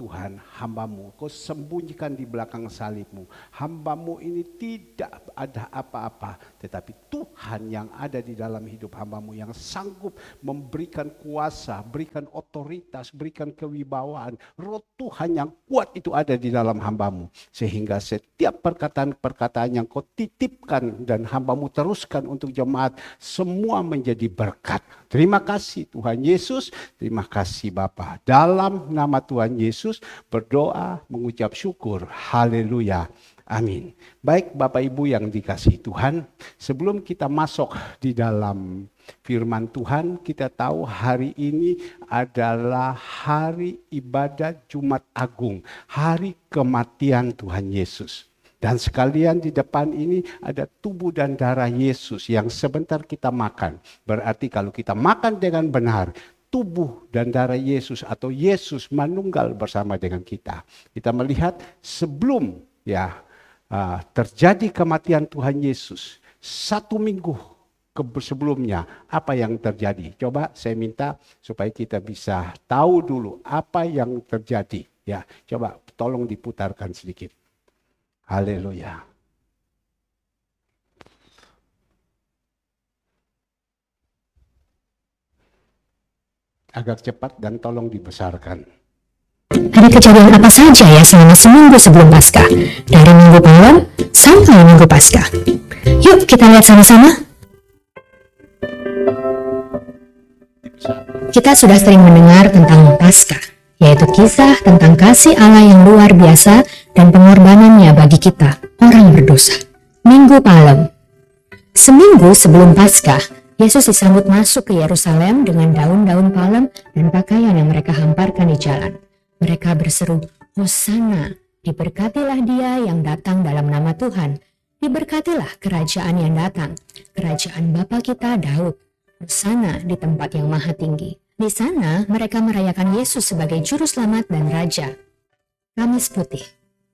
Tuhan, hambamu, kau sembunyikan di belakang salibmu. Hambamu ini tidak ada apa-apa, tetapi Tuhan yang ada di dalam hidup hambamu yang sanggup memberikan kuasa, berikan otoritas, berikan kewibawaan. Roh Tuhan yang kuat itu ada di dalam hambamu. Sehingga setiap perkataan-perkataan yang kau titipkan dan hambamu teruskan untuk jemaat, semua menjadi berkat. Terima kasih Tuhan Yesus, terima kasih Bapa. Dalam nama Tuhan Yesus berdoa, mengucap syukur. Haleluya. Amin. Baik Bapak Ibu yang dikasihi Tuhan, sebelum kita masuk di dalam firman Tuhan, kita tahu hari ini adalah hari ibadat Jumat Agung, hari kematian Tuhan Yesus. Dan sekalian di depan ini ada tubuh dan darah Yesus yang sebentar kita makan. Berarti kalau kita makan dengan benar, tubuh dan darah Yesus atau Yesus manunggal bersama dengan kita. Kita melihat sebelum terjadi kematian Tuhan Yesus, 1 minggu sebelumnya apa yang terjadi. Coba saya minta supaya kita bisa tahu dulu apa yang terjadi. Ya, coba tolong diputarkan sedikit. Haleluya. Agak cepat dan tolong dibesarkan. Ada kejadian apa saja ya selama seminggu sebelum Paskah? Dari Minggu Palem sampai Minggu Paskah. Yuk kita lihat sama-sama. Kita sudah sering mendengar tentang Paskah, yaitu kisah tentang kasih Allah yang luar biasa dan pengorbanannya bagi kita, orang berdosa. Minggu Palem. Seminggu sebelum Paskah, Yesus disambut masuk ke Yerusalem dengan daun-daun palem dan pakaian yang mereka hamparkan di jalan. Mereka berseru, Hosana, diberkatilah dia yang datang dalam nama Tuhan. Diberkatilah kerajaan yang datang, kerajaan Bapa kita Daud. Hosana di tempat yang maha tinggi. Di sana mereka merayakan Yesus sebagai juru selamat dan raja. Kamis Putih.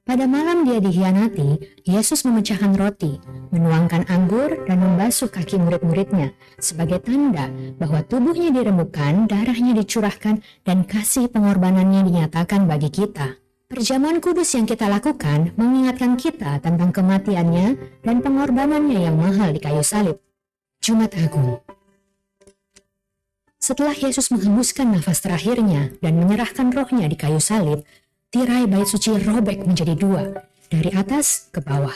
Pada malam dia dikhianati, Yesus memecahkan roti, menuangkan anggur dan membasuh kaki murid-muridnya sebagai tanda bahwa tubuhnya diremukkan, darahnya dicurahkan, dan kasih pengorbanannya dinyatakan bagi kita. Perjamuan kudus yang kita lakukan mengingatkan kita tentang kematiannya dan pengorbanannya yang mahal di kayu salib. Jumat Agung. Setelah Yesus menghembuskan nafas terakhirnya dan menyerahkan rohnya di kayu salib, tirai bait suci robek menjadi 2, dari atas ke bawah.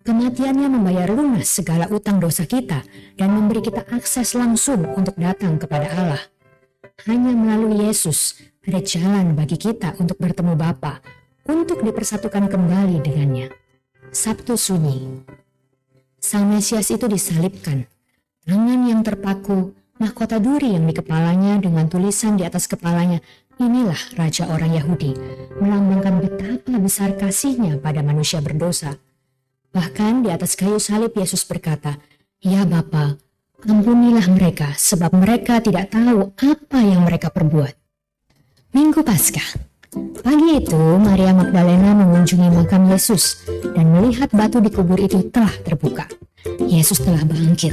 Kematiannya membayar lunas segala utang dosa kita dan memberi kita akses langsung untuk datang kepada Allah. Hanya melalui Yesus ada jalan bagi kita untuk bertemu Bapa, untuk dipersatukan kembali dengannya. Sabtu Sunyi. Sang Mesias itu disalibkan, tangan yang terpaku, mahkota duri yang di kepalanya dengan tulisan di atas kepalanya, inilah Raja orang Yahudi, melambangkan betapa besar kasihnya pada manusia berdosa. Bahkan di atas kayu salib Yesus berkata, Ya Bapa, ampunilah mereka sebab mereka tidak tahu apa yang mereka perbuat. Minggu Paskah. Pagi itu Maria Magdalena mengunjungi makam Yesus dan melihat batu di kubur itu telah terbuka. Yesus telah bangkit.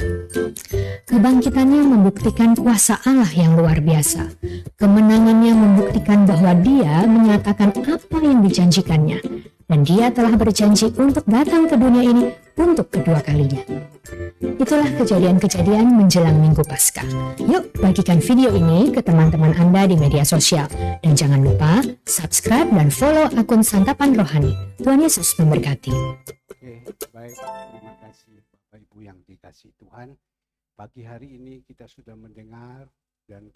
Kebangkitannya membuktikan kuasa Allah yang luar biasa. Kemenangannya membuktikan bahwa dia menyatakan apa yang dijanjikannya. Dan dia telah berjanji untuk datang ke dunia ini untuk kedua kalinya. Itulah kejadian-kejadian menjelang Minggu Paskah. Yuk bagikan video ini ke teman-teman Anda di media sosial. Dan jangan lupa subscribe dan follow akun Santapan Rohani. Tuhan Yesus memberkati. Oke, baik. Terima kasih Bapak Ibu yang dikasihi Tuhan. Pagi hari ini kita sudah mendengar dan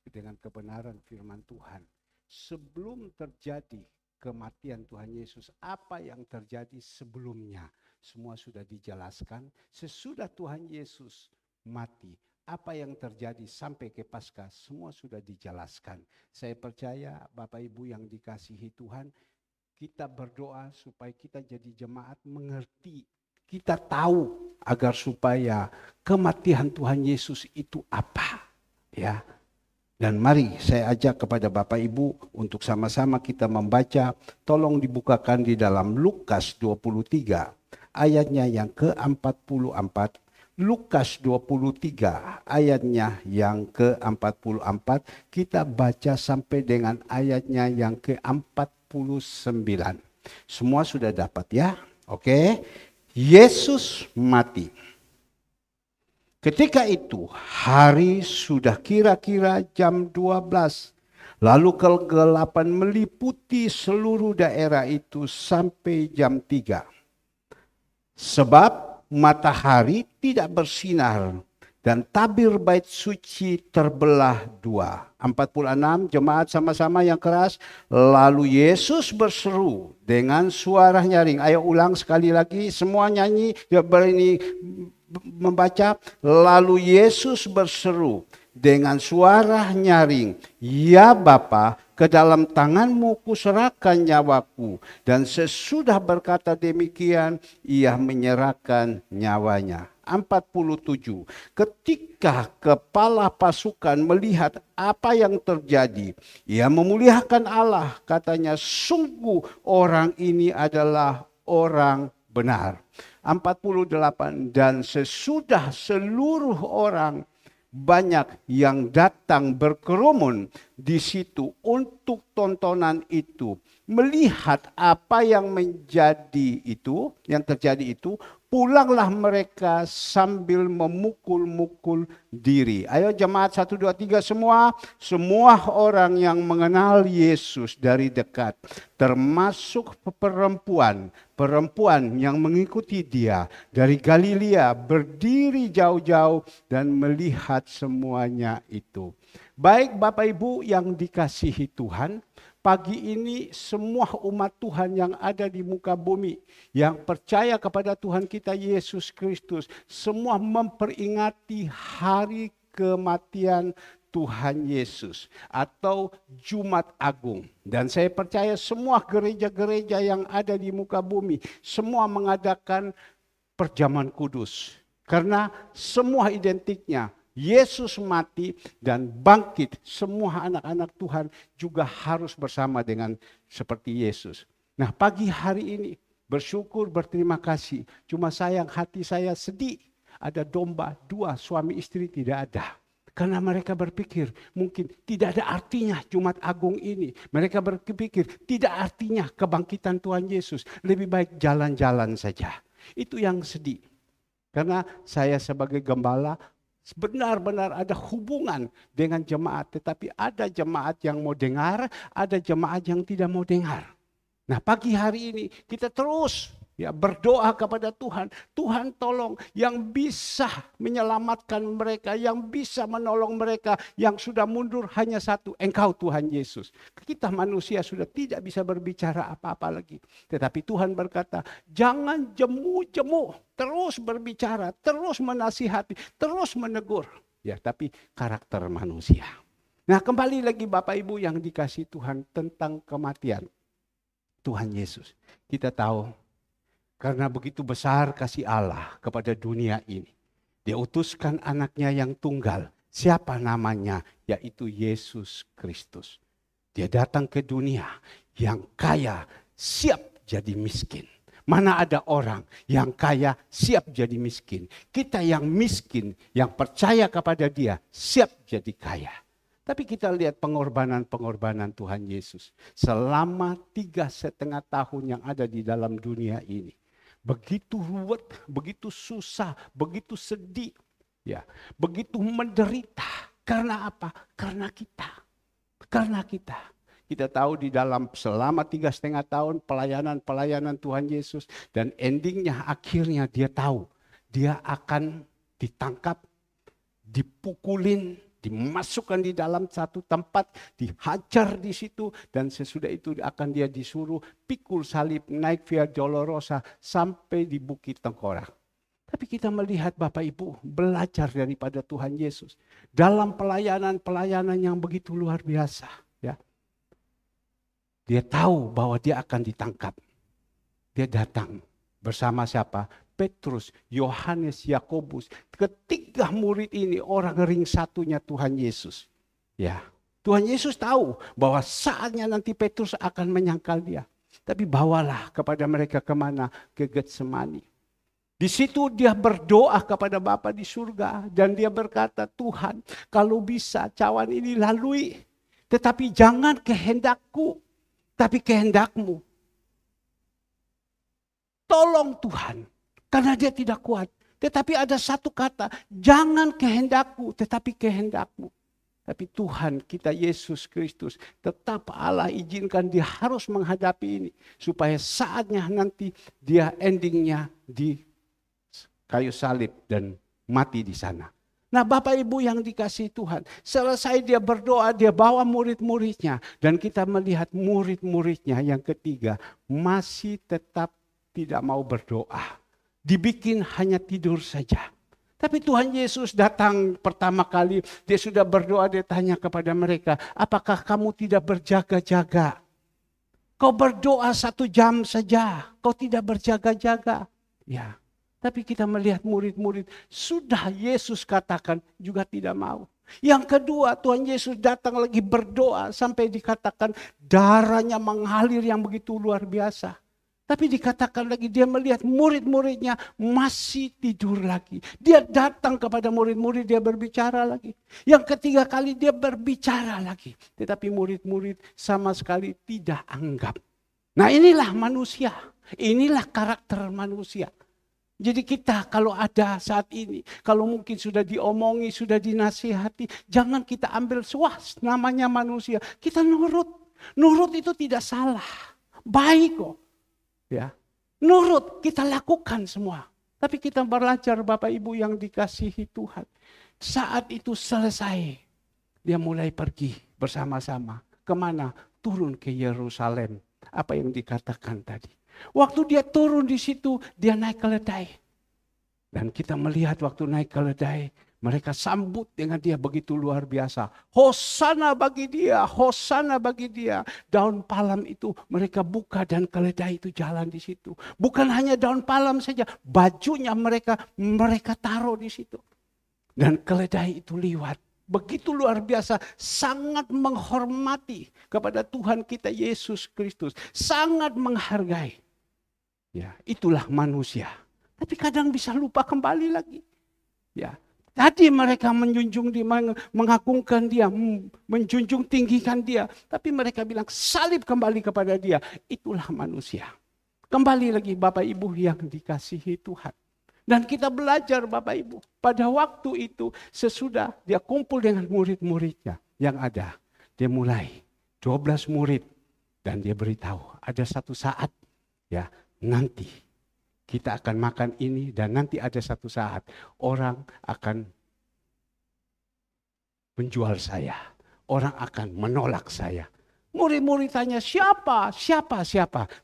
dengan kebenaran firman Tuhan. Sebelum terjadi kematian Tuhan Yesus, apa yang terjadi sebelumnya semua sudah dijelaskan. Sesudah Tuhan Yesus mati, apa yang terjadi sampai ke Paskah semua sudah dijelaskan. Saya percaya Bapak Ibu yang dikasihi Tuhan, kita berdoa supaya kita jadi jemaat mengerti, kita tahu agar supaya kematian Tuhan Yesus itu apa, ya. Dan mari saya ajak kepada Bapak Ibu untuk sama-sama kita membaca. Tolong dibukakan di dalam Lukas 23 ayatnya yang ke-44 Lukas 23 ayatnya yang ke-44, kita baca sampai dengan ayatnya yang ke-49. Semua sudah dapat ya? Oke. Yesus mati. Ketika itu hari sudah kira-kira jam 12. Lalu kegelapan meliputi seluruh daerah itu sampai jam 3. Sebab matahari tidak bersinar dan tabir bait suci terbelah 2. 46 jemaat sama-sama yang keras. Lalu Yesus berseru dengan suara nyaring. Ayo ulang sekali lagi, semua nyanyi, ini membaca. Lalu Yesus berseru dengan suara nyaring, "Ya Bapa, ke dalam tanganmu kuserahkan nyawaku." Dan sesudah berkata demikian, ia menyerahkan nyawanya. 47. Ketika kepala pasukan melihat apa yang terjadi, ia memuliakan Allah. Katanya, sungguh orang ini adalah orang benar. 48. Dan sesudah seluruh orang banyak yang datang berkerumun di situ untuk tontonan itu, melihat apa yang terjadi itu, pulanglah mereka sambil memukul-mukul diri. Ayo jemaat 1, 2, 3 semua. Semua orang yang mengenal Yesus dari dekat, termasuk perempuan yang mengikuti dia dari Galilea, berdiri jauh-jauh dan melihat semuanya itu. Baik Bapak Ibu yang dikasihi Tuhan, pagi ini semua umat Tuhan yang ada di muka bumi, yang percaya kepada Tuhan kita Yesus Kristus, semua memperingati hari kematian Tuhan Yesus atau Jumat Agung. Dan saya percaya semua gereja-gereja yang ada di muka bumi, semua mengadakan perjamuan kudus. Karena semua identiknya, Yesus mati dan bangkit. Semua anak-anak Tuhan juga harus bersama dengan seperti Yesus. Nah, pagi hari ini bersyukur, berterima kasih. Cuma sayang hati saya sedih. Ada domba 2 suami istri tidak ada. Karena mereka berpikir mungkin tidak ada artinya Jumat Agung ini. Mereka berpikir tidak artinya kebangkitan Tuhan Yesus. Lebih baik jalan-jalan saja. Itu yang sedih. Karena saya sebagai gembala benar-benar ada hubungan dengan jemaat. Tetapi ada jemaat yang mau dengar, ada jemaat yang tidak mau dengar. Nah, pagi hari ini kita terus berdoa kepada Tuhan. Tuhan tolong yang bisa menyelamatkan mereka, yang bisa menolong mereka, yang sudah mundur hanya satu, Engkau Tuhan Yesus. Kita manusia sudah tidak bisa berbicara apa-apa lagi. Tetapi Tuhan berkata, jangan jemu-jemu, terus berbicara, terus menasihati, terus menegur. Ya, tapi karakter manusia. Nah, kembali lagi Bapak Ibu yang dikasih Tuhan tentang kematian Tuhan Yesus. Kita tahu karena begitu besar kasih Allah kepada dunia ini. Dia utuskan anaknya yang tunggal. Siapa namanya? Yaitu Yesus Kristus. Dia datang ke dunia yang kaya siap jadi miskin. Mana ada orang yang kaya siap jadi miskin. Kita yang miskin, yang percaya kepada dia siap jadi kaya. Tapi kita lihat pengorbanan-pengorbanan Tuhan Yesus. Selama 3,5 tahun yang ada di dalam dunia ini. Begitu ruwet, begitu susah, begitu sedih, ya, begitu menderita. Karena apa? Karena kita. Karena kita. Kita tahu di dalam selama 3,5 tahun pelayanan Tuhan Yesus. Dan endingnya akhirnya dia tahu. Dia akan ditangkap, dipukulin, dimasukkan di dalam satu tempat, dihajar di situ, dan sesudah itu akan dia disuruh pikul salib naik Via Dolorosa sampai di Bukit Tengkorak. Tapi kita melihat Bapak Ibu belajar daripada Tuhan Yesus dalam pelayanan yang begitu luar biasa. Ya, dia tahu bahwa dia akan ditangkap. Dia datang bersama siapa? Petrus, Yohanes, Yakobus, ketiga murid ini orang ring satunya Tuhan Yesus. Ya, Tuhan Yesus tahu bahwa saatnya nanti Petrus akan menyangkal dia. Tapi bawalah kepada mereka kemana? Ke Getsemani. Di situ dia berdoa kepada Bapa di surga dan dia berkata, Tuhan, kalau bisa cawan ini lalui, tetapi jangan kehendakku, tapi kehendak-Mu. Tolong Tuhan, karena dia tidak kuat. Tetapi ada satu kata, jangan kehendakku, tetapi kehendak-Mu. Tapi Tuhan kita Yesus Kristus, tetap Allah izinkan dia harus menghadapi ini. Supaya saatnya nanti dia endingnya di kayu salib dan mati di sana. Nah Bapak Ibu yang dikasihi Tuhan, selesai dia berdoa, dia bawa murid-muridnya. Dan kita melihat murid-muridnya yang ketiga masih tetap tidak mau berdoa. Dibikin hanya tidur saja. Tapi Tuhan Yesus datang pertama kali, dia sudah berdoa, dia tanya kepada mereka, apakah kamu tidak berjaga-jaga? Kau berdoa 1 jam saja, kau tidak berjaga-jaga. Ya. Tapi kita melihat murid-murid sudah Yesus katakan juga tidak mau. Yang kedua Tuhan Yesus datang lagi berdoa sampai dikatakan darahnya mengalir yang begitu luar biasa. Tapi dikatakan lagi dia melihat murid-muridnya masih tidur lagi. Dia datang kepada murid-murid, dia berbicara lagi. Yang ketiga kali dia berbicara lagi. Tetapi murid-murid sama sekali tidak anggap. Nah inilah manusia, inilah karakter manusia. Jadi kita kalau ada saat ini, kalau mungkin sudah diomongi, sudah dinasihati, jangan kita ambil namanya manusia. Kita nurut. Nurut itu tidak salah. Baik kok. Ya. Nurut, kita lakukan semua. Tapi kita belajar Bapak Ibu yang dikasihi Tuhan. Saat itu selesai, dia mulai pergi bersama-sama. Kemana? Turun ke Yerusalem. Apa yang dikatakan tadi. Waktu dia turun di situ, dia naik keledai. Dan kita melihat waktu naik keledai, mereka sambut dengan dia begitu luar biasa. Hosana bagi dia, hosana bagi dia. Daun palem itu mereka buka dan keledai itu jalan di situ. Bukan hanya daun palem saja, bajunya mereka taruh di situ. Dan keledai itu liwat. Begitu luar biasa, sangat menghormati kepada Tuhan kita Yesus Kristus. Sangat menghargai. Ya, itulah manusia. Tapi kadang bisa lupa kembali lagi. Ya, tadi mereka menjunjung dia, mengagungkan dia, menjunjung tinggikan dia. Tapi mereka bilang salib kembali kepada dia. Itulah manusia. Kembali lagi Bapak Ibu yang dikasihi Tuhan. Dan kita belajar Bapak Ibu. Pada waktu itu sesudah dia kumpul dengan murid-muridnya yang ada. Dia mulai 12 murid. Dan dia beritahu ada satu saat ya. Nanti kita akan makan ini dan nanti ada satu saat orang akan menjual saya. Orang akan menolak saya. Murid-murid tanya siapa?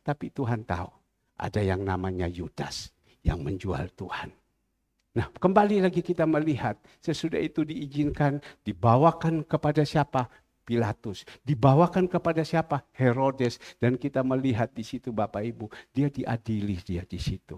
Tapi Tuhan tahu ada yang namanya Yudas yang menjual Tuhan. Nah kembali lagi kita melihat sesudah itu diizinkan dibawakan kepada siapa? Pilatus. Dibawakan kepada siapa? Herodes. Dan kita melihat di situ Bapak Ibu. Dia diadili di situ.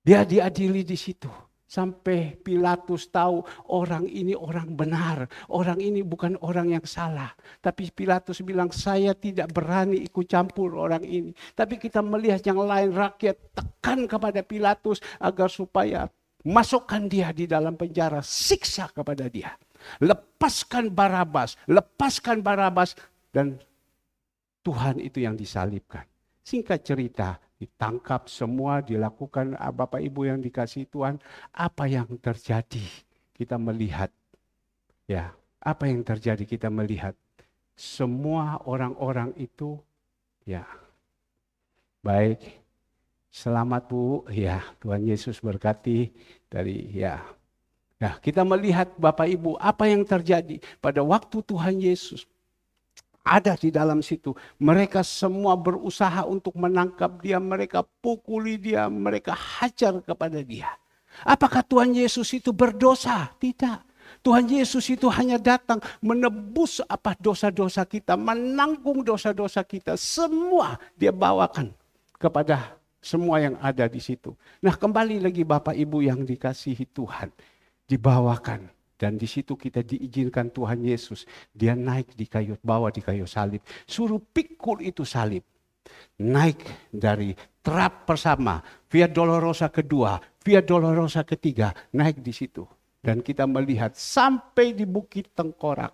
Dia diadili di situ. Sampai Pilatus tahu orang ini orang benar. Orang ini bukan orang yang salah. Tapi Pilatus bilang saya tidak berani ikut campur orang ini. Tapi kita melihat yang lain rakyat tekan kepada Pilatus. Agar supaya masukkan dia di dalam penjara. Siksa kepada dia. Lepaskan Barabas dan Tuhan itu yang disalibkan. Singkat cerita, ditangkap semua, dilakukan Bapak Ibu yang dikasihi Tuhan. Apa yang terjadi? Kita melihat ya, apa yang terjadi? Kita melihat semua orang-orang itu ya. Baik. Selamat Bu, ya Tuhan Yesus berkati dari ya. Nah, kita melihat Bapak Ibu apa yang terjadi pada waktu Tuhan Yesus ada di dalam situ. Mereka semua berusaha untuk menangkap dia, mereka pukuli dia, mereka hajar kepada dia. Apakah Tuhan Yesus itu berdosa? Tidak. Tuhan Yesus itu hanya datang menebus dosa-dosa kita, menanggung dosa-dosa kita. Semua dia bawakan kepada semua yang ada di situ. Nah, kembali lagi Bapak Ibu yang dikasihi Tuhan. Dibawakan dan di situ kita diizinkan Tuhan Yesus dia naik di kayu salib, suruh pikul itu salib. Naik dari terap pertama, Via Dolorosa kedua, Via Dolorosa ketiga, naik di situ. Dan kita melihat sampai di Bukit Tengkorak.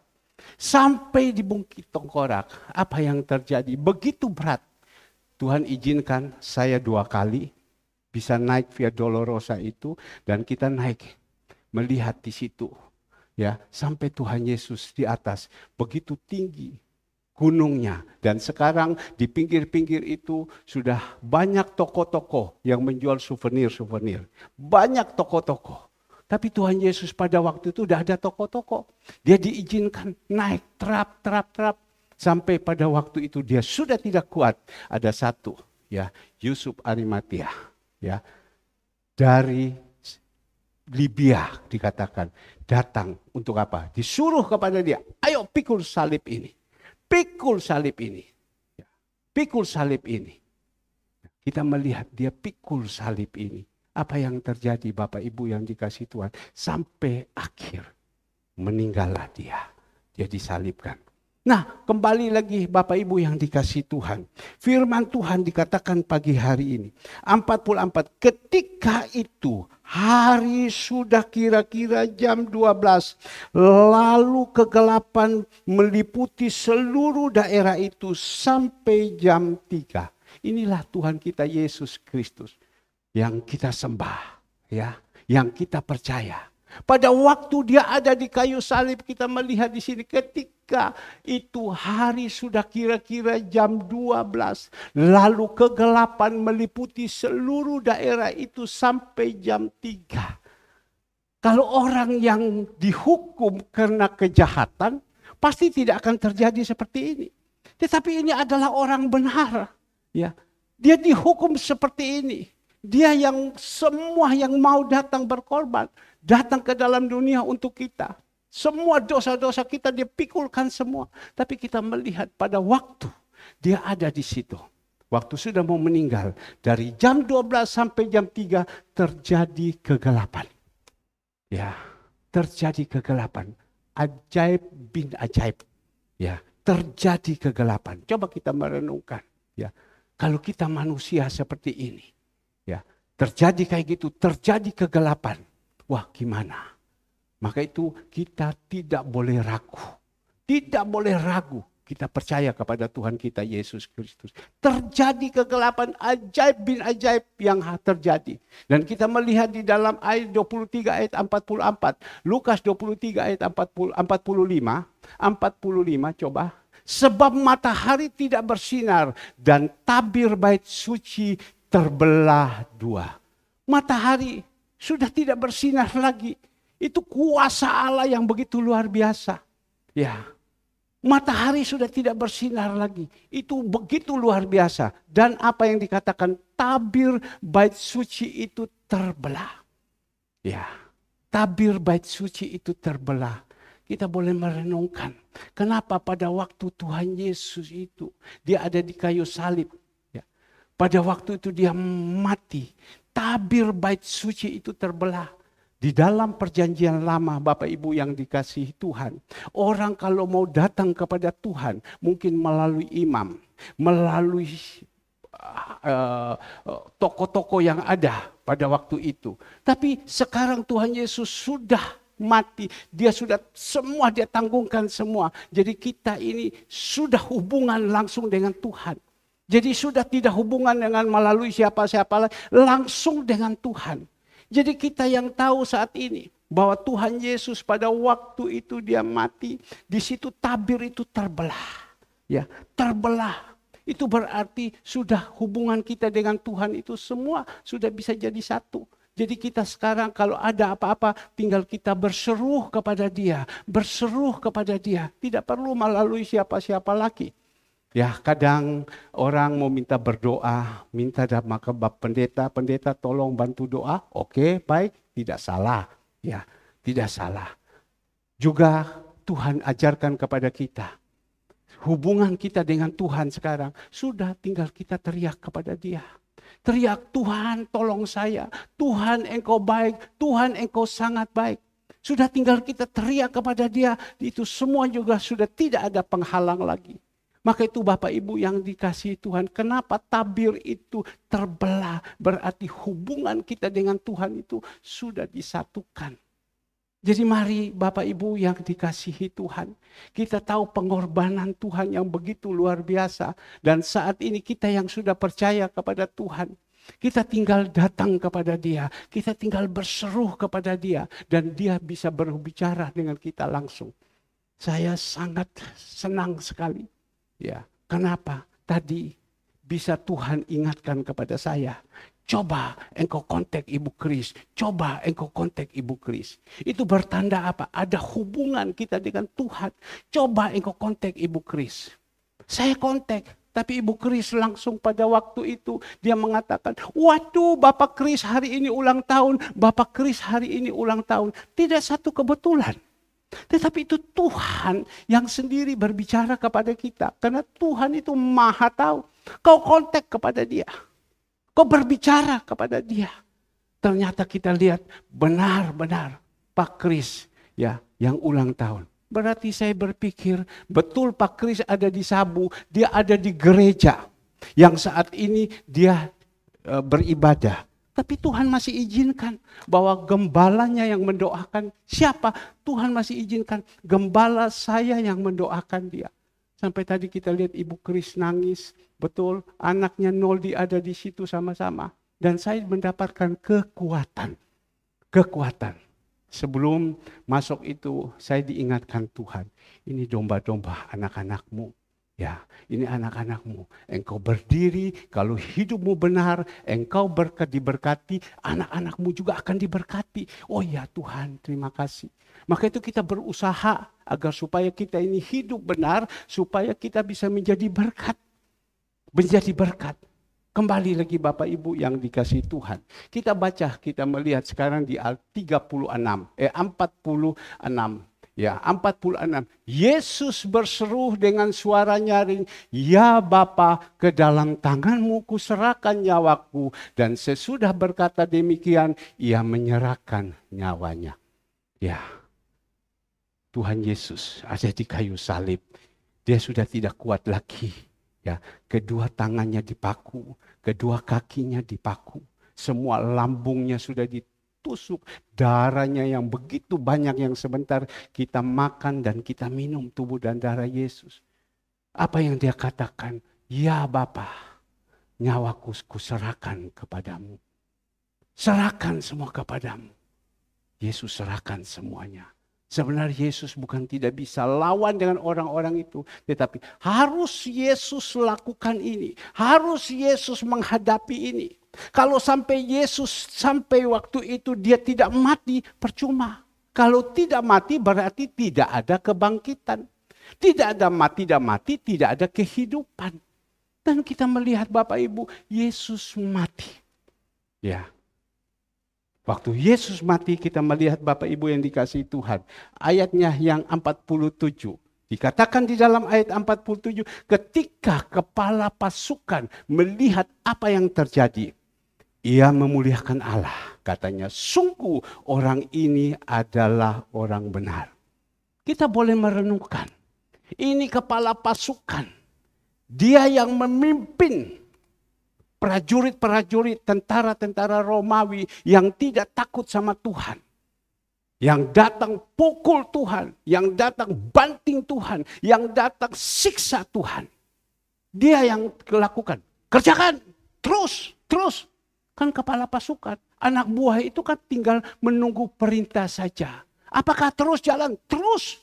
Sampai di Bukit Tengkorak, apa yang terjadi? Begitu berat. Tuhan izinkan saya 2 kali bisa naik Via Dolorosa itu, dan kita naik melihat di situ. Ya, sampai Tuhan Yesus di atas, begitu tinggi gunungnya. Dan sekarang di pinggir-pinggir itu sudah banyak toko-toko yang menjual souvenir-souvenir. Banyak toko-toko. Tapi Tuhan Yesus pada waktu itu sudah ada toko-toko. Dia diizinkan naik terap. Sampai pada waktu itu dia sudah tidak kuat. Ada satu, ya, Yusuf Arimatia, ya, dari Libya dikatakan, datang untuk apa? Disuruh kepada dia, ayo pikul salib ini. Pikul salib ini. Pikul salib ini. Kita melihat dia pikul salib ini. Apa yang terjadi Bapak Ibu yang dikasih Tuhan? Sampai akhir meninggallah dia. Dia disalibkan. Nah, kembali lagi Bapak Ibu yang dikasih Tuhan. Firman Tuhan dikatakan pagi hari ini. 44, ketika itu hari sudah kira-kira jam 12. Lalu kegelapan meliputi seluruh daerah itu sampai jam 3. Inilah Tuhan kita Yesus Kristus yang kita sembah, ya, yang kita percaya. Pada waktu dia ada di kayu salib, kita melihat di sini ketika itu hari sudah kira-kira jam 12. Lalu kegelapan meliputi seluruh daerah itu sampai jam 3. Kalau orang yang dihukum karena kejahatan, pasti tidak akan terjadi seperti ini. Tetapi ini adalah orang benar. Ya, dia dihukum seperti ini. Dia yang semua yang mau datang berkorban, datang ke dalam dunia untuk kita. Semua dosa-dosa kita dia pikulkan semua. Tapi kita melihat pada waktu dia ada di situ. Waktu sudah mau meninggal. Dari jam 12 sampai jam 3 terjadi kegelapan. Ya, terjadi kegelapan. Ajaib bin ajaib. Ya, terjadi kegelapan. Coba kita merenungkan. Ya, kalau kita manusia seperti ini. Ya, terjadi kayak gitu, terjadi kegelapan. Wah, gimana? Maka itu kita tidak boleh ragu. Tidak boleh ragu. Kita percaya kepada Tuhan kita Yesus Kristus. Terjadi kegelapan ajaib bin ajaib yang terjadi. Dan kita melihat di dalam ayat 23 ayat 44. Lukas 23 ayat 45 coba. Sebab matahari tidak bersinar dan tabir bait suci terbelah 2. Matahari sudah tidak bersinar lagi. Itu kuasa Allah yang begitu luar biasa. Ya, matahari sudah tidak bersinar lagi. Itu begitu luar biasa. Dan apa yang dikatakan tabir bait suci itu terbelah. Ya, tabir bait suci itu terbelah. Kita boleh merenungkan. Kenapa pada waktu Tuhan Yesus itu dia ada di kayu salib. Pada waktu itu dia mati. Tabir bait suci itu terbelah. Di dalam perjanjian lama Bapak Ibu yang dikasihi Tuhan. Orang kalau mau datang kepada Tuhan. Mungkin melalui imam. Melalui toko-toko yang ada pada waktu itu. Tapi sekarang Tuhan Yesus sudah mati. Dia sudah semua dia tanggungkan semua. Jadi kita ini sudah hubungan langsung dengan Tuhan. Jadi sudah tidak hubungan dengan melalui siapa-siapa, langsung dengan Tuhan. Jadi kita yang tahu saat ini bahwa Tuhan Yesus pada waktu itu dia mati, di situ tabir itu terbelah. Ya, terbelah. Itu berarti sudah hubungan kita dengan Tuhan itu semua sudah bisa jadi satu. Jadi kita sekarang kalau ada apa-apa tinggal kita berseru kepada Dia, berseru kepada Dia, tidak perlu melalui siapa-siapa lagi. Ya, kadang orang mau minta berdoa, minta maka pendeta tolong bantu doa. Oke, baik, tidak salah. Ya, tidak salah. Juga Tuhan ajarkan kepada kita. Hubungan kita dengan Tuhan sekarang sudah tinggal kita teriak kepada Dia. Teriak, Tuhan tolong saya. Tuhan engkau baik, Tuhan engkau sangat baik. Sudah tinggal kita teriak kepada Dia. Itu semua juga sudah tidak ada penghalang lagi. Maka itu Bapak Ibu yang dikasihi Tuhan, kenapa tabir itu terbelah? Berarti hubungan kita dengan Tuhan itu sudah disatukan. Jadi mari Bapak Ibu yang dikasihi Tuhan, kita tahu pengorbanan Tuhan yang begitu luar biasa. Dan saat ini kita yang sudah percaya kepada Tuhan, kita tinggal datang kepada Dia, kita tinggal berseru kepada Dia, dan Dia bisa berbicara dengan kita langsung. Saya sangat senang sekali. Ya, kenapa? Tadi bisa Tuhan ingatkan kepada saya. Coba engkau kontak Ibu Kris. Coba engkau kontak Ibu Kris. Itu bertanda apa? Ada hubungan kita dengan Tuhan. Coba engkau kontak Ibu Kris. Saya kontak. Tapi Ibu Kris langsung pada waktu itu dia mengatakan, waduh Bapak Kris hari ini ulang tahun. Bapak Kris hari ini ulang tahun. Tidak satu kebetulan. Tetapi itu Tuhan yang sendiri berbicara kepada kita. Karena Tuhan itu maha tahu. Kau kontak kepada Dia. Kau berbicara kepada Dia. Ternyata kita lihat benar-benar Pak Kris ya, yang ulang tahun. Berarti saya berpikir betul Pak Kris ada di Sabu. Dia ada di gereja. Yang saat ini dia beribadah. Tapi Tuhan masih izinkan bahwa gembalanya yang mendoakan. Siapa? Tuhan masih izinkan gembala saya yang mendoakan dia. Sampai tadi kita lihat Ibu Kris nangis. Betul, anaknya Noldi ada di situ sama-sama. Dan saya mendapatkan kekuatan. Kekuatan. Sebelum masuk itu saya diingatkan Tuhan. Ini domba-domba anak-anakmu. Ya, ini anak-anakmu. Engkau berdiri, kalau hidupmu benar, engkau diberkati, anak-anakmu juga akan diberkati. Oh ya Tuhan, terima kasih. Maka itu kita berusaha agar supaya kita ini hidup benar, supaya kita bisa menjadi berkat. Menjadi berkat. Kembali lagi Bapak Ibu yang dikasihi Tuhan. Kita baca, kita melihat sekarang di 46, 46. Ya, 46. Yesus berseru dengan suara nyaring, "Ya Bapa, ke dalam tangan-Mu kuserahkan nyawaku." Dan sesudah berkata demikian, ia menyerahkan nyawanya. Ya, Tuhan Yesus ada di kayu salib. Dia sudah tidak kuat lagi. Ya, kedua tangannya dipaku, kedua kakinya dipaku. Semua lambungnya sudah ditusuk, darahnya yang begitu banyak yang sebentar kita makan dan kita minum tubuh dan darah Yesus. Apa yang dia katakan? Ya Bapa, nyawaku kuserahkan kepadamu. Serahkan semua kepadamu. Yesus serahkan semuanya. Sebenarnya Yesus bukan tidak bisa lawan dengan orang-orang itu. Tetapi harus Yesus lakukan ini. Harus Yesus menghadapi ini. Kalau sampai Yesus sampai waktu itu dia tidak mati, percuma. Kalau tidak mati berarti tidak ada kebangkitan. Tidak ada mati, tidak ada kehidupan. Dan kita melihat Bapak Ibu, Yesus mati. Ya. Waktu Yesus mati kita melihat Bapak Ibu yang dikasihi Tuhan. Ayatnya yang 47. Dikatakan di dalam ayat 47, ketika kepala pasukan melihat apa yang terjadi, ia memuliakan Allah. Katanya, sungguh orang ini adalah orang benar. Kita boleh merenungkan. Ini kepala pasukan. Dia yang memimpin prajurit-prajurit, tentara-tentara Romawi yang tidak takut sama Tuhan. Yang datang pukul Tuhan, yang datang banting Tuhan, yang datang siksa Tuhan. Dia yang lakukan. Kerjakan, terus. Kan kepala pasukan. Anak buah itu kan tinggal menunggu perintah saja. Apakah terus jalan? Terus.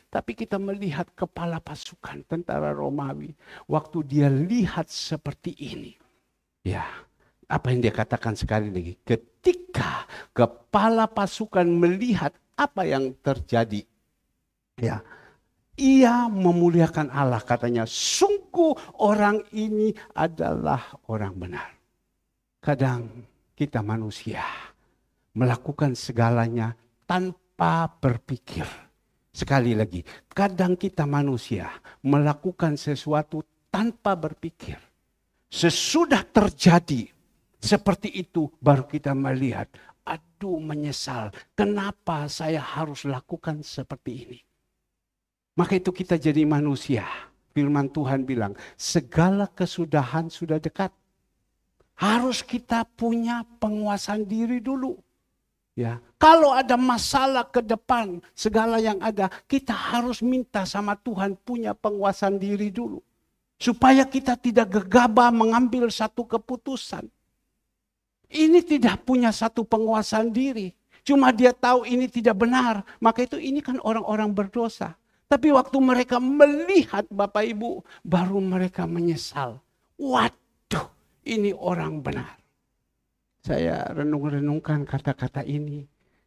Tapi kita melihat kepala pasukan tentara Romawi. Waktu dia lihat seperti ini. Ya, apa yang dia katakan sekali lagi. Ketika kepala pasukan melihat apa yang terjadi. Ya, ia memuliakan Allah. Katanya, sungguh orang ini adalah orang benar. Kadang kita manusia melakukan segalanya tanpa berpikir. Sekali lagi, kadang kita manusia melakukan sesuatu tanpa berpikir. Sesudah terjadi seperti itu baru kita melihat, aduh menyesal, kenapa saya harus lakukan seperti ini. Maka itu kita jadi manusia. Firman Tuhan bilang, segala kesudahan sudah dekat. Harus kita punya penguasaan diri dulu. Ya, kalau ada masalah ke depan, segala yang ada, kita harus minta sama Tuhan punya penguasaan diri dulu. Supaya kita tidak gegabah mengambil satu keputusan. Ini tidak punya satu penguasaan diri. Cuma dia tahu ini tidak benar. Maka itu ini kan orang-orang berdosa. Tapi waktu mereka melihat Bapak Ibu, baru mereka menyesal. Waduh, ini orang benar. Saya renung-renungkan kata-kata ini.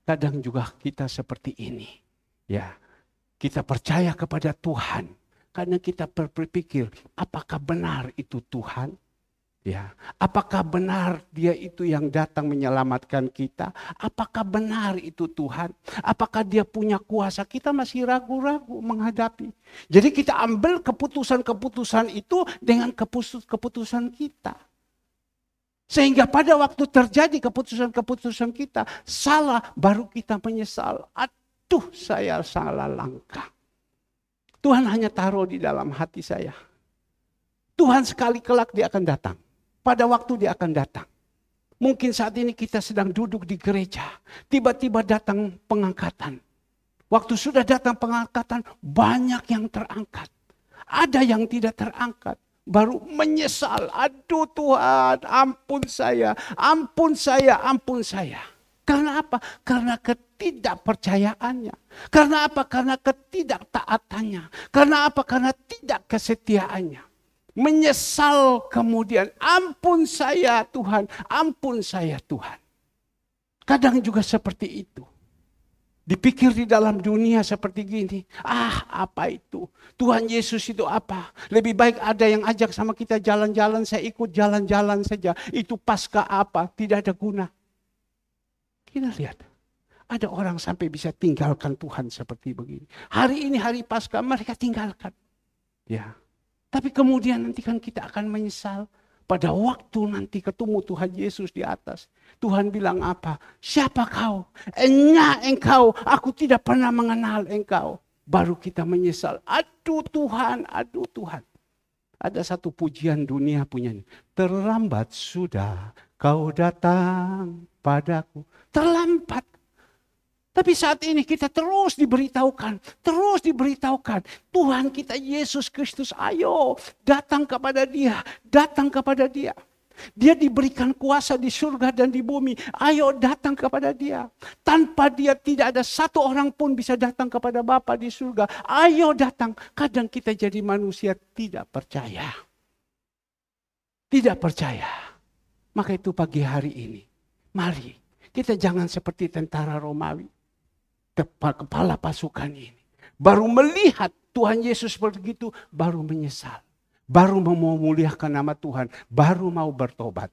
Kadang juga kita seperti ini. Ya, kita percaya kepada Tuhan. Karena kita berpikir, apakah benar itu Tuhan? Ya, apakah benar dia itu yang datang menyelamatkan kita? Apakah benar itu Tuhan? Apakah dia punya kuasa? Kita masih ragu-ragu menghadapi. Jadi kita ambil keputusan-keputusan itu dengan keputusan kita. Sehingga pada waktu terjadi keputusan-keputusan kita salah, baru kita menyesal. Aduh, saya salah langkah. Tuhan hanya taruh di dalam hati saya. Tuhan sekali kelak dia akan datang. Pada waktu dia akan datang. Mungkin saat ini kita sedang duduk di gereja. Tiba-tiba datang pengangkatan. Waktu sudah datang pengangkatan, banyak yang terangkat. Ada yang tidak terangkat. Baru menyesal. Aduh Tuhan, ampun saya, ampun saya, ampun saya. Karena apa? Karena ketidakpercayaannya. Karena apa? Karena ketidaktaatannya. Karena apa? Karena tidak kesetiaannya. Menyesal kemudian, ampun saya Tuhan, ampun saya Tuhan. Kadang juga seperti itu. Dipikir di dalam dunia seperti gini, apa itu? Tuhan Yesus itu apa? Lebih baik ada yang ajak sama kita jalan-jalan, saya ikut jalan-jalan saja. Itu Paskah apa? Tidak ada guna. Kita lihat, ada orang sampai bisa tinggalkan Tuhan seperti begini. Hari ini hari Paskah mereka tinggalkan. Ya. Tapi kemudian nanti kan kita akan menyesal. Pada waktu nanti ketemu Tuhan Yesus di atas. Tuhan bilang apa? Siapa kau? Engkau. Aku tidak pernah mengenal engkau. Baru kita menyesal. Aduh Tuhan, aduh Tuhan. Ada satu pujian dunia punyanya. Terlambat sudah kau datang padaku. Terlambat. Tapi saat ini kita terus diberitahukan. Tuhan kita Yesus Kristus, ayo datang kepada dia. Datang kepada dia. Dia diberikan kuasa di surga dan di bumi. Ayo datang kepada dia. Tanpa dia tidak ada satu orang pun bisa datang kepada Bapa di surga. Ayo datang. Kadang kita jadi manusia tidak percaya. Tidak percaya. Maka itu pagi hari ini. Mari kita jangan seperti tentara Romawi. Kepala pasukan ini. Baru melihat Tuhan Yesus begitu, baru menyesal. Baru mau memuliakan nama Tuhan, baru mau bertobat.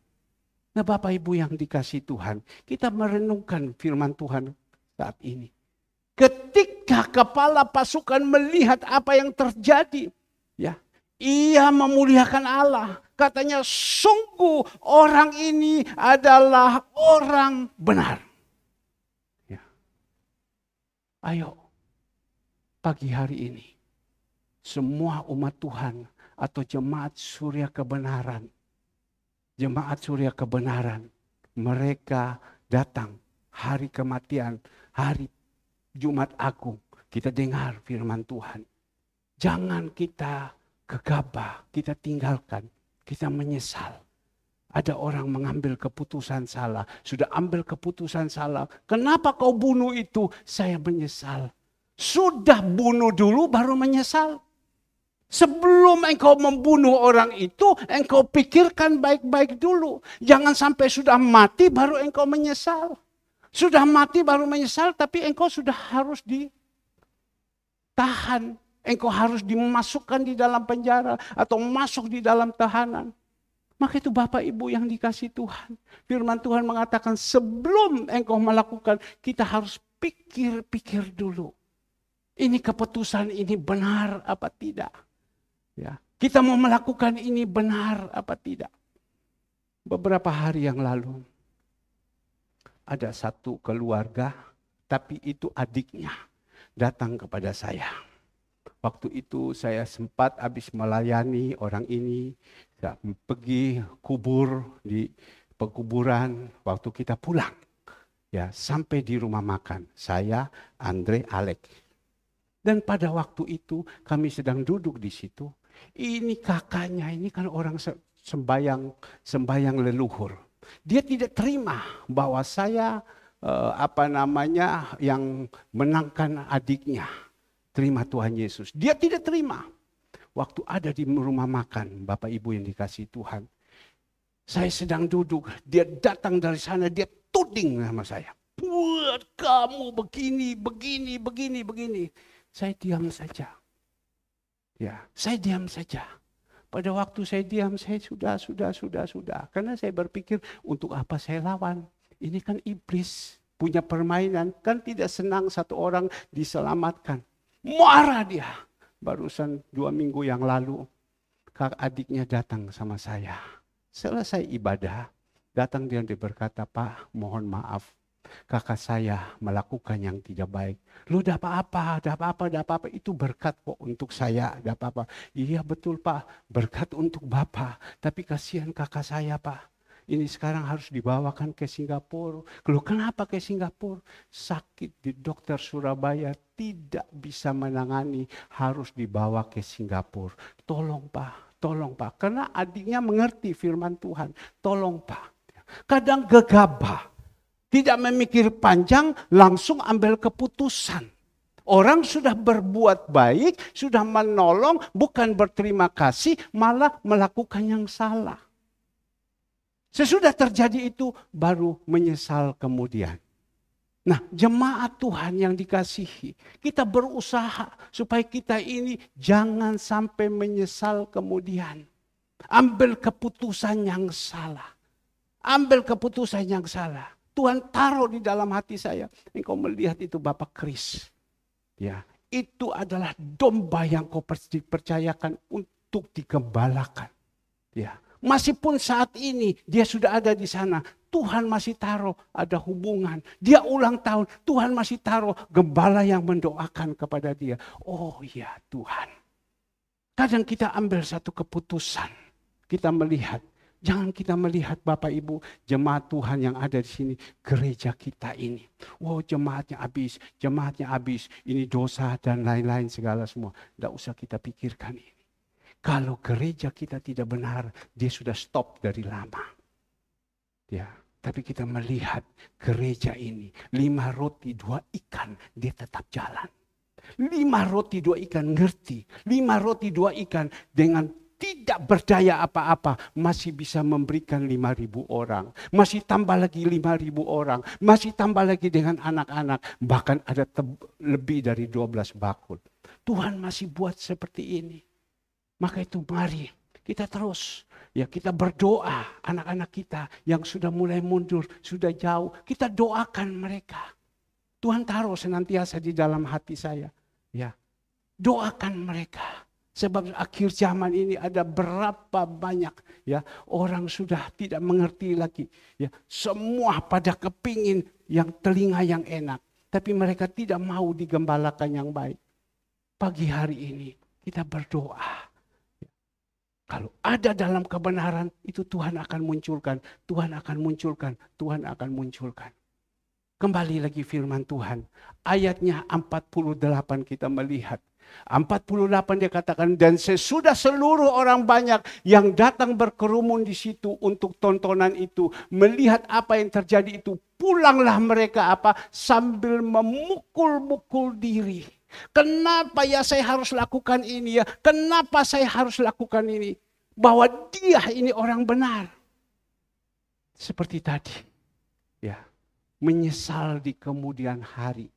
Nah Bapak Ibu yang dikasihi Tuhan, kita merenungkan firman Tuhan saat ini. Ketika kepala pasukan melihat apa yang terjadi, ya, ia memuliakan Allah. Katanya sungguh orang ini adalah orang benar. Ayo, pagi hari ini, semua umat Tuhan atau jemaat surya kebenaran, mereka datang hari kematian, hari Jumat Agung, kita dengar firman Tuhan. Jangan kita gegabah, kita tinggalkan, kita menyesal. Ada orang mengambil keputusan salah. Sudah ambil keputusan salah. Kenapa kau bunuh itu? Saya menyesal. Sudah bunuh dulu baru menyesal. Sebelum engkau membunuh orang itu, engkau pikirkan baik-baik dulu. Jangan sampai sudah mati baru engkau menyesal. Sudah mati baru menyesal tapi engkau sudah harus ditahan. Engkau harus dimasukkan di dalam penjara atau masuk di dalam tahanan. Maka itu Bapak Ibu yang dikasihi Tuhan. Firman Tuhan mengatakan sebelum engkau melakukan, kita harus pikir-pikir dulu. Ini keputusan ini benar apa tidak? Ya, kita mau melakukan ini benar apa tidak? Beberapa hari yang lalu, ada satu keluarga, tapi itu adiknya datang kepada saya. Waktu itu saya sempat habis melayani orang ini, saya pergi kubur di pekuburan waktu kita pulang. Ya, sampai di rumah makan, saya, Andre, Alek. Dan pada waktu itu kami sedang duduk di situ. Ini kakaknya, ini kan orang sembayang leluhur. Dia tidak terima bahwa saya yang menangkan adiknya. Terima Tuhan Yesus. Dia tidak terima. Waktu ada di rumah makan, Bapak Ibu yang dikasihi Tuhan. Saya sedang duduk, dia datang dari sana, dia tuding sama saya. Buat kamu begini. Saya diam saja. Ya, saya diam saja. Pada waktu saya diam, saya sudah. Karena saya berpikir, untuk apa saya lawan? Ini kan iblis, punya permainan. Kan tidak senang satu orang diselamatkan. Marah dia. Barusan 2 minggu yang lalu, kakak adiknya datang sama saya. Selesai ibadah, datang dia berkata, Pak, mohon maaf. Kakak saya melakukan yang tidak baik. Lu dah apa-apa. Itu berkat kok untuk saya, dah apa-apa. Iya betul Pak, berkat untuk Bapak. Tapi kasihan kakak saya Pak. Ini sekarang harus dibawakan ke Singapura. Loh kenapa ke Singapura? Sakit di dokter Surabaya tidak bisa menangani, harus dibawa ke Singapura. Tolong Pak. Karena adiknya mengerti firman Tuhan. Tolong Pak. Kadang gegabah. Tidak memikir panjang, langsung ambil keputusan. Orang sudah berbuat baik, sudah menolong, bukan berterima kasih, malah melakukan yang salah. Sesudah terjadi itu, baru menyesal kemudian. Nah, jemaat Tuhan yang dikasihi, kita berusaha supaya kita ini jangan sampai menyesal kemudian. Ambil keputusan yang salah. Tuhan taruh di dalam hati saya. Engkau melihat itu Bapak Kris. Ya, itu adalah domba yang kau dipercayakan untuk digembalakan. Ya. Meskipun saat ini dia sudah ada di sana, Tuhan masih taruh ada hubungan. Dia ulang tahun, Tuhan masih taruh gembala yang mendoakan kepada dia. Oh ya Tuhan. Kadang kita ambil satu keputusan. Kita melihat, jangan kita melihat Bapak Ibu, jemaat Tuhan yang ada di sini, gereja kita ini. Oh jemaatnya habis, ini dosa dan lain-lain segala semua. Tidak usah kita pikirkan ini. Kalau gereja kita tidak benar, dia sudah stop dari lama. Ya, tapi kita melihat gereja ini, 5 roti 2 ikan, dia tetap jalan. 5 roti 2 ikan, ngerti. 5 roti 2 ikan dengan tidak berdaya apa-apa, masih bisa memberikan 5.000 orang. Masih tambah lagi 5.000 orang. Masih tambah lagi dengan anak-anak. Bahkan ada lebih dari 12 bakul. Tuhan masih buat seperti ini. Maka itu mari kita terus. Ya kita berdoa anak-anak kita yang sudah mulai mundur, sudah jauh. Kita doakan mereka. Tuhan taruh senantiasa di dalam hati saya. Ya, doakan mereka. Sebab akhir zaman ini ada berapa banyak ya orang sudah tidak mengerti lagi. Ya, semua pada kepingin yang telinga yang enak. Tapi mereka tidak mau digembalakan yang baik. Pagi hari ini kita berdoa. Kalau ada dalam kebenaran, itu Tuhan akan munculkan. Kembali lagi firman Tuhan. Ayatnya 48 kita melihat. 48 dia katakan, dan sesudah seluruh orang banyak yang datang berkerumun di situ untuk tontonan itu, melihat apa yang terjadi itu, pulanglah mereka sambil memukul-mukul diri. Kenapa ya saya harus lakukan ini ya? Kenapa saya harus lakukan ini? Bahwa dia ini orang benar. Seperti tadi. Ya, menyesal di kemudian hari.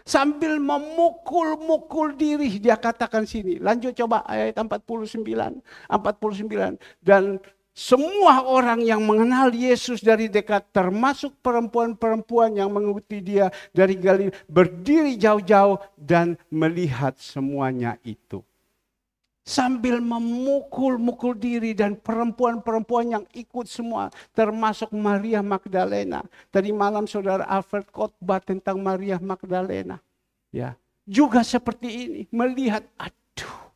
Sambil memukul-mukul diri, dia katakan sini. Lanjut coba ayat 49. Dan semua orang yang mengenal Yesus dari dekat, termasuk perempuan-perempuan yang mengikuti dia dari Galilea, berdiri jauh-jauh dan melihat semuanya itu. Sambil memukul-mukul diri, dan perempuan-perempuan yang ikut semua, termasuk Maria Magdalena. Tadi malam saudara Alfred khotbah tentang Maria Magdalena. Ya, juga seperti ini, melihat, aduh,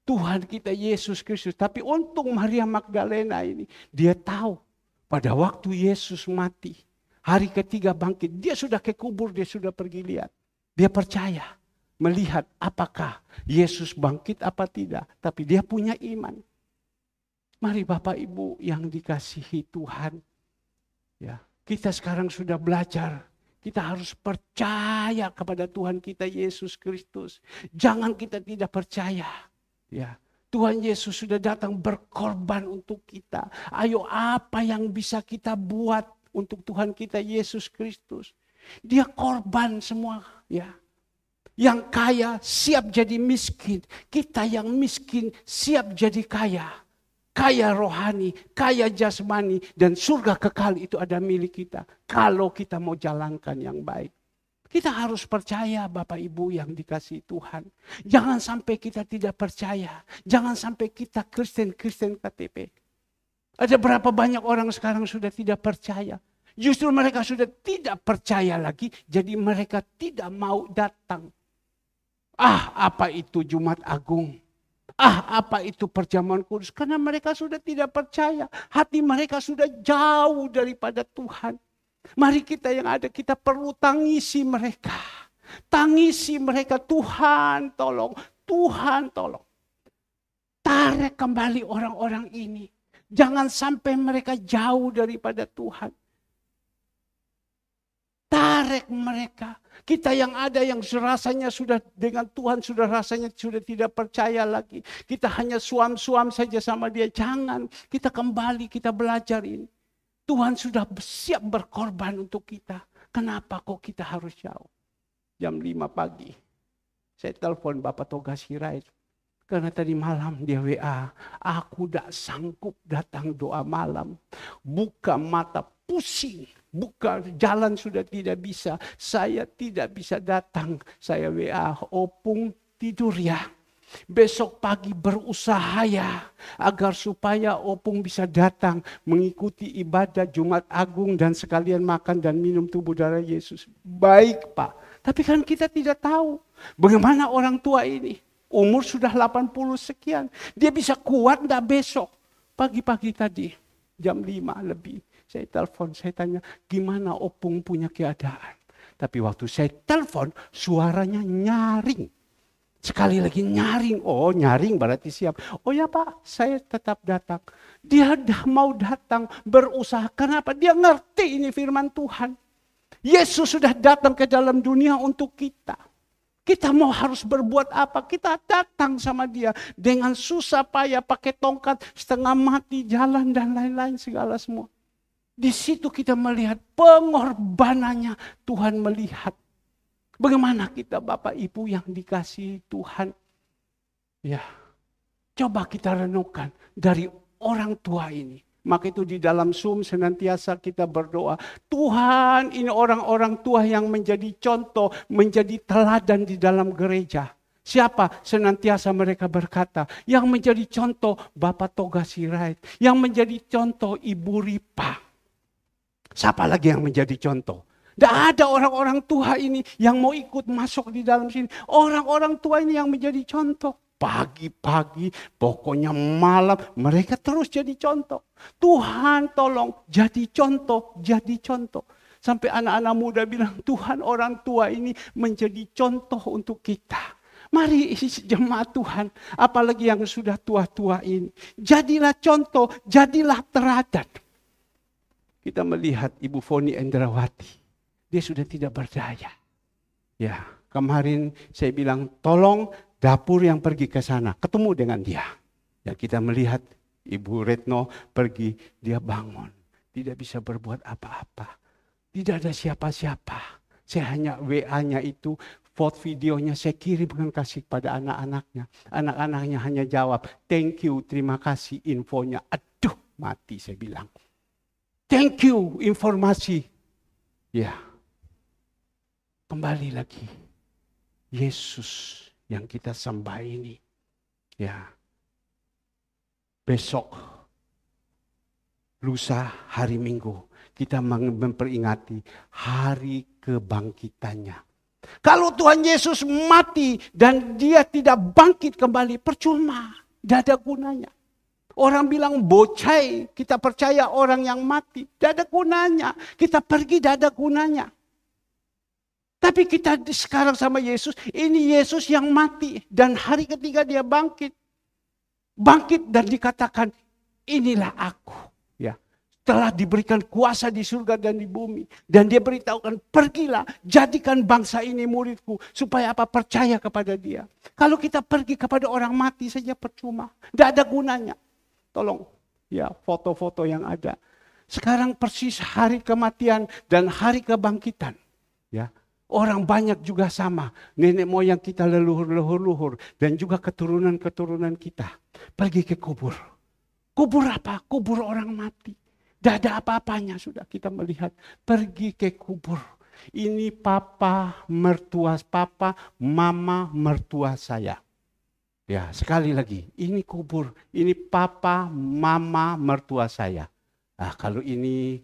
Tuhan kita Yesus Kristus. Tapi untung Maria Magdalena ini, dia tahu pada waktu Yesus mati, hari ketiga bangkit, dia sudah ke kubur, dia sudah pergi lihat. Dia percaya, melihat apakah Yesus bangkit apa tidak. Tapi dia punya iman. Mari Bapak Ibu yang dikasihi Tuhan, ya, kita sekarang sudah belajar. Kita harus percaya kepada Tuhan kita Yesus Kristus. Jangan kita tidak percaya. Ya, Tuhan Yesus sudah datang berkorban untuk kita. Ayo, apa yang bisa kita buat untuk Tuhan kita Yesus Kristus? Dia korban semua, ya. Yang kaya siap jadi miskin. Kita yang miskin siap jadi kaya. Kaya rohani, kaya jasmani, dan surga kekal itu ada milik kita. Kalau kita mau jalankan yang baik. Kita harus percaya Bapak Ibu yang dikasihi Tuhan. Jangan sampai kita tidak percaya. Jangan sampai kita Kristen KTP. Ada berapa banyak orang sekarang sudah tidak percaya. Justru mereka sudah tidak percaya lagi. Jadi mereka tidak mau datang. Apa itu Jumat Agung? Apa itu perjamuan kudus? Karena mereka sudah tidak percaya. Hati mereka sudah jauh daripada Tuhan. Mari kita yang ada, kita perlu tangisi mereka. Tangisi mereka, Tuhan tolong. Tuhan tolong. Tarik kembali orang-orang ini. Jangan sampai mereka jauh daripada Tuhan. Tarik mereka. Kita yang ada yang rasanya sudah dengan Tuhan, sudah rasanya sudah tidak percaya lagi. Kita hanya suam-suam saja sama dia. Jangan, kita kembali, kita belajar ini. Tuhan sudah siap berkorban untuk kita. Kenapa kok kita harus jauh? Jam 5 pagi, saya telepon Bapak Toga Sirait. Karena tadi malam dia WA, aku tidak sanggup datang doa malam. Buka mata, pusing. Buka jalan sudah tidak bisa. Saya tidak bisa datang. Saya WA, Opung tidur ya. Besok pagi berusaha ya. Agar supaya Opung bisa datang. Mengikuti ibadah Jumat Agung. Dan sekalian makan dan minum tubuh darah Yesus. Baik Pak. Tapi kan kita tidak tahu. Bagaimana orang tua ini. Umur sudah 80 sekian. Dia bisa kuat enggak besok. Pagi-pagi tadi. Jam 5 lebih. Saya telepon, saya tanya, gimana Opung punya keadaan? Tapi waktu saya telepon, suaranya nyaring. Sekali lagi nyaring. Oh, nyaring berarti siap. Oh ya Pak, saya tetap datang. Dia dah mau datang, berusaha. Kenapa? Dia ngerti ini firman Tuhan. Yesus sudah datang ke dalam dunia untuk kita. Kita mau harus berbuat apa? Kita datang sama dia. Dengan susah payah, pakai tongkat, setengah mati, jalan dan lain-lain segala semua. Di situ kita melihat pengorbanannya. Tuhan melihat bagaimana kita Bapak Ibu yang dikasihi Tuhan. Ya, coba kita renungkan dari orang tua ini. Maka itu di dalam Zoom senantiasa kita berdoa. Tuhan, ini orang-orang tua yang menjadi contoh, menjadi teladan di dalam gereja. Siapa? Senantiasa mereka berkata. Yang menjadi contoh Bapak Toga Sirait. Yang menjadi contoh Ibu Ripa. Siapa lagi yang menjadi contoh? Tidak ada orang-orang tua ini yang mau ikut masuk di dalam sini. Orang-orang tua ini yang menjadi contoh. Pagi-pagi, pokoknya malam, mereka terus jadi contoh. Tuhan tolong jadi contoh, jadi contoh. Sampai anak-anak muda bilang, Tuhan orang tua ini menjadi contoh untuk kita. Mari jemaat Tuhan, apalagi yang sudah tua-tua ini. Jadilah contoh, jadilah teladan. Kita melihat Ibu Foni Endrawati. Dia sudah tidak berdaya. Ya, kemarin saya bilang tolong dapur yang pergi ke sana. Ketemu dengan dia. Ya, kita melihat Ibu Retno pergi, dia bangun. Tidak bisa berbuat apa-apa. Tidak ada siapa-siapa. Saya hanya WA-nya itu, foto videonya saya kirim dengan kasih pada anak-anaknya. Anak-anaknya hanya jawab, thank you, terima kasih infonya. Aduh, mati saya bilang. Thank you, informasi. Ya, kembali lagi. Yesus yang kita sembah ini. Ya, besok, lusa hari Minggu, kita memperingati hari kebangkitannya. Kalau Tuhan Yesus mati dan dia tidak bangkit kembali, percuma. Tidak ada gunanya. Orang bilang bocai, kita percaya orang yang mati. Tidak ada gunanya. Kita pergi, tidak ada gunanya. Tapi kita sekarang sama Yesus, ini Yesus yang mati. Dan hari ketiga dia bangkit. Bangkit dan dikatakan, inilah aku. Ya, telah diberikan kuasa di surga dan di bumi. Dan dia beritahukan, pergilah, jadikan bangsa ini muridku. Supaya apa? Percaya kepada dia. Kalau kita pergi kepada orang mati saja percuma. Tidak ada gunanya. Tolong, ya foto-foto yang ada. Sekarang persis hari kematian dan hari kebangkitan. Ya, orang banyak juga sama. Nenek moyang kita, leluhur-leluhur. Dan juga keturunan-keturunan kita. Pergi ke kubur. Kubur apa? Kubur orang mati. Tidak ada apa-apanya sudah kita melihat. Pergi ke kubur. Ini papa, mertua papa, mama, mertua saya. Ya, sekali lagi. Ini kubur. Ini papa, mama, mertua saya. Nah, kalau ini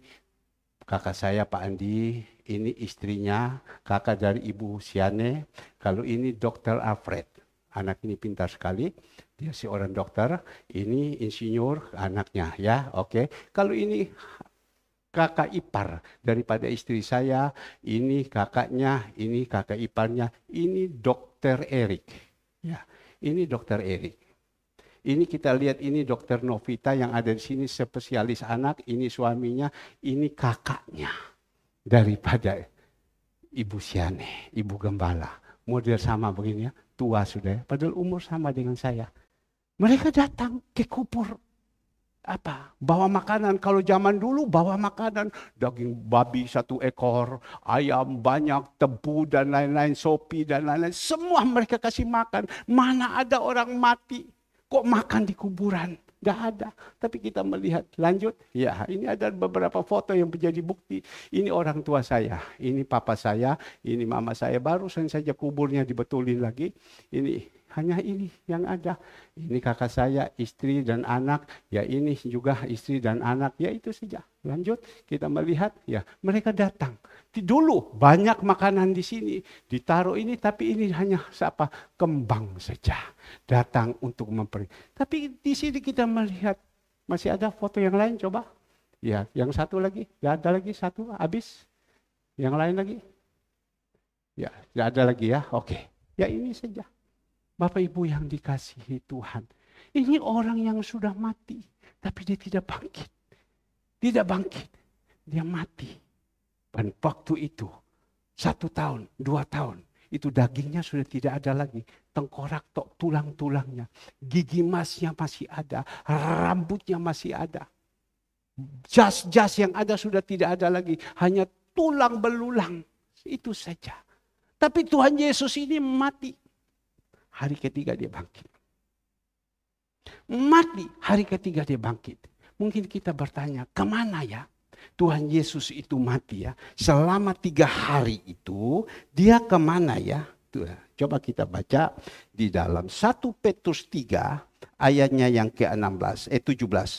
kakak saya Pak Andi, ini istrinya, kakak dari Ibu Siane. Kalau ini Dr. Alfred. Anak ini pintar sekali. Dia seorang dokter, ini insinyur anaknya ya, oke. Kalau ini kakak ipar daripada istri saya, ini kakaknya, ini kakak iparnya, ini Dokter Erik. Ya, ini Dokter Erik. Ini kita lihat ini Dokter Novita yang ada di sini spesialis anak, ini suaminya, ini kakaknya daripada Ibu Siane, Ibu Gembala. Model sama begini ya, tua sudah ya, padahal umur sama dengan saya. Mereka datang ke kubur. Apa? Bawa makanan. Kalau zaman dulu bawa makanan. Daging babi 1 ekor. Ayam banyak. Tebu dan lain-lain. Sopi dan lain-lain. Semua mereka kasih makan. Mana ada orang mati. Kok makan di kuburan? Tidak ada. Tapi kita melihat. Lanjut. Ya, ini ada beberapa foto yang menjadi bukti. Ini orang tua saya. Ini papa saya. Ini mama saya. Barusan saja kuburnya dibetulin lagi. Ini. Hanya ini yang ada. Ini kakak saya, istri dan anak. Ya ini juga istri dan anak. Ya itu saja. Lanjut kita melihat. Ya mereka datang. Dulu banyak makanan di sini. Ditaruh ini tapi ini hanya kembang saja. Datang untuk memberi. Tapi di sini kita melihat. Masih ada foto yang lain coba. Ya yang satu lagi. Ya ada lagi satu habis. Yang lain lagi. Ya tidak ada lagi ya. Oke. Ya ini saja. Bapak Ibu yang dikasihi Tuhan. Ini orang yang sudah mati. Tapi dia tidak bangkit. Tidak bangkit. Dia mati. Dan waktu itu. 1 tahun, 2 tahun. Itu dagingnya sudah tidak ada lagi. Tengkorak tok, tulang-tulangnya. Gigi emasnya masih ada. Rambutnya masih ada. Jas-jas yang ada sudah tidak ada lagi. Hanya tulang belulang. Itu saja. Tapi Tuhan Yesus ini mati. Hari ketiga dia bangkit. Mati, hari ketiga dia bangkit. Mungkin kita bertanya, kemana ya Tuhan Yesus itu mati ya? Selama 3 hari itu, dia kemana ya? Coba kita baca di dalam 1 Petrus 3 ayatnya yang ke-17.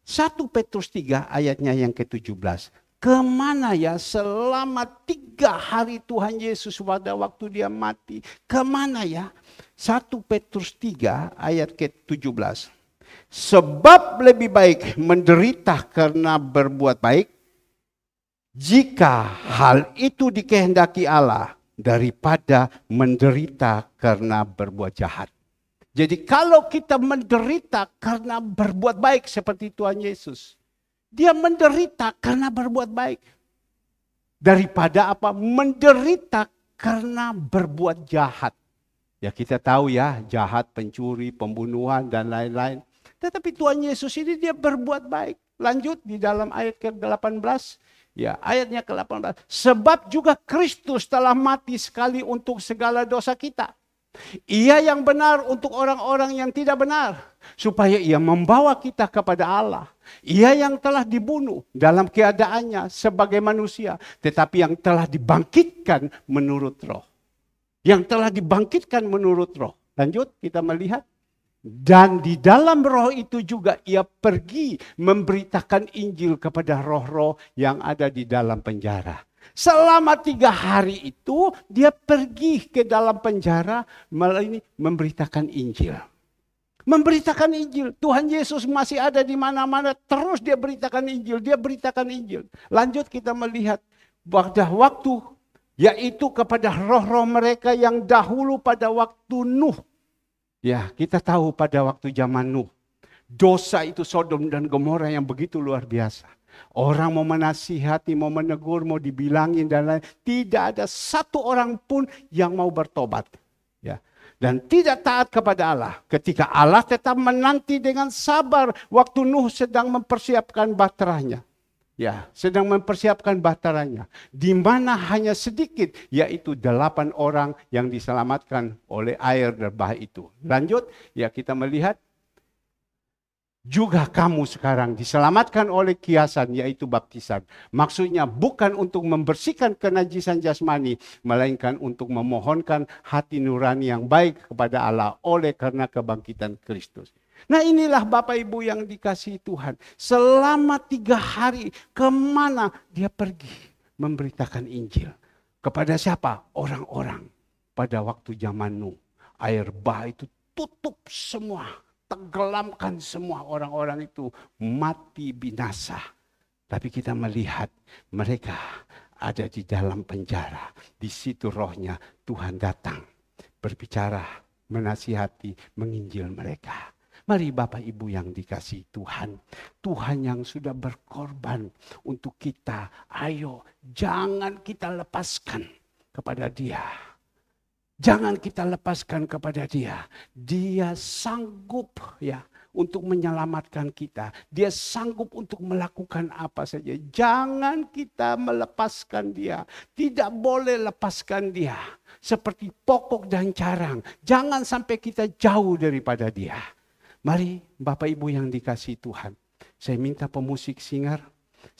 1 Petrus 3 ayatnya yang ke-17. Kemana ya selama 3 hari Tuhan Yesus pada waktu dia mati? Kemana ya? 1 Petrus 3 ayat ke-17. Sebab lebih baik menderita karena berbuat baik, jika hal itu dikehendaki Allah, daripada menderita karena berbuat jahat. Jadi kalau kita menderita karena berbuat baik seperti Tuhan Yesus, dia menderita karena berbuat baik. Daripada apa? Menderita karena berbuat jahat. Ya kita tahu ya, jahat, pencuri, pembunuhan dan lain-lain. Tetapi Tuhan Yesus ini dia berbuat baik. Lanjut di dalam ayat ke-18. Ya ayatnya ke-18. Sebab juga Kristus telah mati sekali untuk segala dosa kita. Ia yang benar untuk orang-orang yang tidak benar. Supaya ia membawa kita kepada Allah. Ia yang telah dibunuh dalam keadaannya sebagai manusia. Tetapi yang telah dibangkitkan menurut roh. Yang telah dibangkitkan menurut roh. Lanjut kita melihat. Dan di dalam roh itu juga ia pergi memberitakan Injil kepada roh-roh yang ada di dalam penjara. Selama 3 hari itu dia pergi ke dalam penjara memberitakan Injil. Memberitakan Injil. Tuhan Yesus masih ada di mana-mana. Terus dia beritakan Injil. Dia beritakan Injil. Lanjut kita melihat pada waktu, yaitu kepada roh-roh mereka yang dahulu pada waktu Nuh. Ya, kita tahu pada waktu zaman Nuh. Dosa itu Sodom dan Gomora yang begitu luar biasa. Orang mau menasihati, mau menegur, mau dibilangin dan lain. Tidak ada satu orang pun yang mau bertobat. Ya. Dan tidak taat kepada Allah. Ketika Allah tetap menanti dengan sabar waktu Nuh sedang mempersiapkan bahteranya. Ya, sedang mempersiapkan bahteranya. Di mana hanya sedikit, yaitu 8 orang yang diselamatkan oleh air derbah itu. Lanjut, ya kita melihat. Juga kamu sekarang diselamatkan oleh kiasan, yaitu baptisan. Maksudnya bukan untuk membersihkan kenajisan jasmani, melainkan untuk memohonkan hati nurani yang baik kepada Allah oleh karena kebangkitan Kristus. Nah inilah Bapak Ibu yang dikasihi Tuhan. Selama 3 hari kemana dia pergi memberitakan Injil. Kepada siapa? Orang-orang. Pada waktu zaman Nuh. Air bah itu tutup semua. Tenggelamkan semua orang-orang itu mati binasa. Tapi kita melihat mereka ada di dalam penjara. Di situ rohnya Tuhan datang. Berbicara, menasihati, menginjil mereka. Mari Bapak Ibu yang dikasihi Tuhan. Tuhan yang sudah berkorban untuk kita. Ayo jangan kita lepaskan kepada Dia. Jangan kita lepaskan kepada Dia. Dia sanggup ya untuk menyelamatkan kita. Dia sanggup untuk melakukan apa saja. Jangan kita melepaskan Dia. Tidak boleh lepaskan Dia. Seperti pokok dan carang. Jangan sampai kita jauh daripada Dia. Mari Bapak Ibu yang dikasihi Tuhan. Saya minta pemusik singer.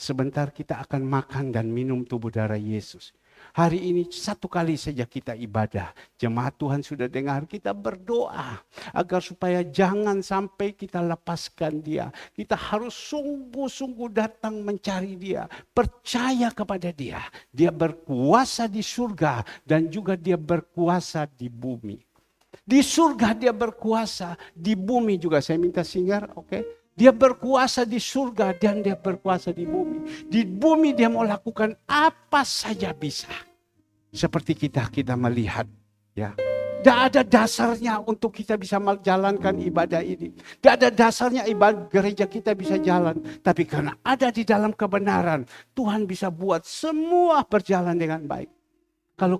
Sebentar kita akan makan dan minum tubuh darah Yesus. Hari ini 1 kali saja kita ibadah. Jemaat Tuhan sudah dengar, kita berdoa. Agar supaya jangan sampai kita lepaskan Dia. Kita harus sungguh-sungguh datang mencari Dia. Percaya kepada Dia. Dia berkuasa di surga dan juga Dia berkuasa di bumi. Di surga Dia berkuasa, di bumi juga. Saya minta singer, oke? Dia berkuasa di surga dan Dia berkuasa di bumi. Di bumi Dia mau lakukan apa saja bisa. Seperti kita melihat. Ya. Tidak ada dasarnya untuk kita bisa menjalankan ibadah ini. Tidak ada dasarnya ibadah gereja kita bisa jalan. Tapi karena ada di dalam kebenaran, Tuhan bisa buat semua berjalan dengan baik. Kalau